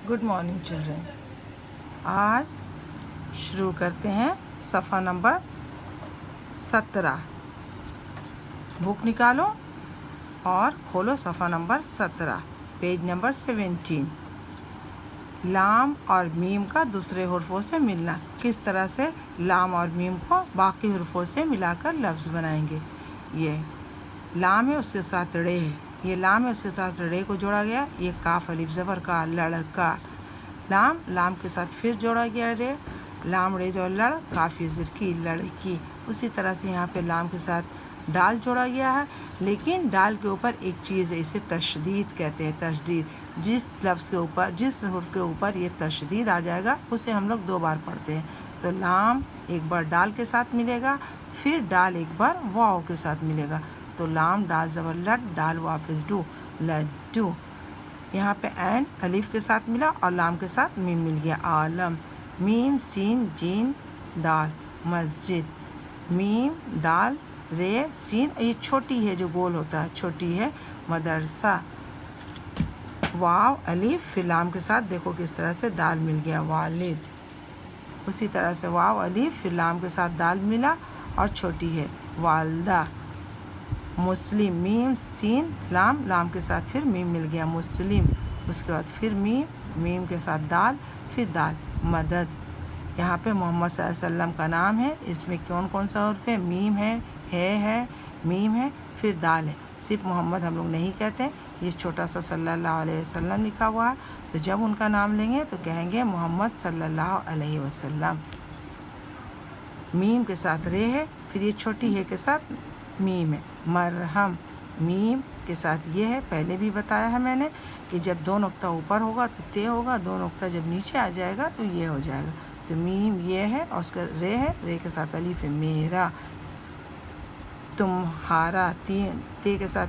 Good morning children. आज शुरू करते हैं सफ़ा नंबर 17। बुक निकालो और खोलो सफ़ा नंबर 17, पेज नंबर 17। लाम और मीम का दूसरे हुर्फों से मिलना। किस तरह से लाम और मीम को बाकी हुर्फों से मिलाकर लफ्ज़ बनाएंगे। ये लाम है, उसके साथ रे है। ये लाम है, उसके साथ रे को जोड़ा गया। ये काफ अलिफ ज़बर का, लड़का। लाम, लाम के साथ फिर जोड़ा गया रे। लाम रे जो लड़, काफ़ी ज़िर की, लड़की। उसी तरह से यहाँ पे लाम के साथ डाल जोड़ा गया है, लेकिन डाल के ऊपर एक चीज़ है, इसे तशदीद कहते हैं। तशदीद, जिस लफ्ज़ के ऊपर, जिस हुर्फ के ऊपर ये तशदीद आ जाएगा उसे हम लोग 2 बार पढ़ते हैं। तो लाम एक बार डाल के साथ मिलेगा, फिर डाल एक बार वाव के साथ मिलेगा। तो लाम डाल ज़बर लट, डाल वापस डू, लड्डू। यहाँ पे ऐन अलीफ के साथ मिला और लाम के साथ मीम मिल गया। आलम, मीम सीन जीन दाल, मस्जिद। मीम दाल रे सीन, ये छोटी है जो गोल होता है, छोटी है। मदरसा। वाव अलीफ फिर लाम के साथ देखो किस तरह से दाल मिल गया, वालिद। उसी तरह से वाव अलीफ फिर लाम के साथ दाल मिला और छोटी है, वालदा। मुस्लिम, मीम सीन लाम, लाम के साथ फिर मीम मिल गया, मुस्लिम। उसके बाद फिर मीम, मीम के साथ दाल, फिर दाल। मदद। यहाँ पे मोहम्मद सल्लल्लाहु अलैहि वसल्लम का नाम है। इसमें कौन कौन सा हर्फ है? मीम है, मीम है, फिर दाल है। सिर्फ मोहम्मद हम लोग नहीं कहते, ये छोटा सा सल्लल्लाहु अलैहि वसल्लम लिखा हुआ है। तो जब उनका नाम लेंगे तो कहेंगे मोहम्मद सल्लल्लाहु अलैहि वसल्लम। मीम के साथ रे है, फिर ये छोटी है के साथ मीम है। मरहम, मीम के साथ ये है, पहले भी बताया है मैंने कि जब 2 नुक्ता ऊपर होगा तो ते होगा, 2 नुक्ता जब नीचे आ जाएगा तो ये हो जाएगा। तो मीम ये है और उसका रे है, रे के साथ अलीफ है। मेरा, तुम्हारा, ते के साथ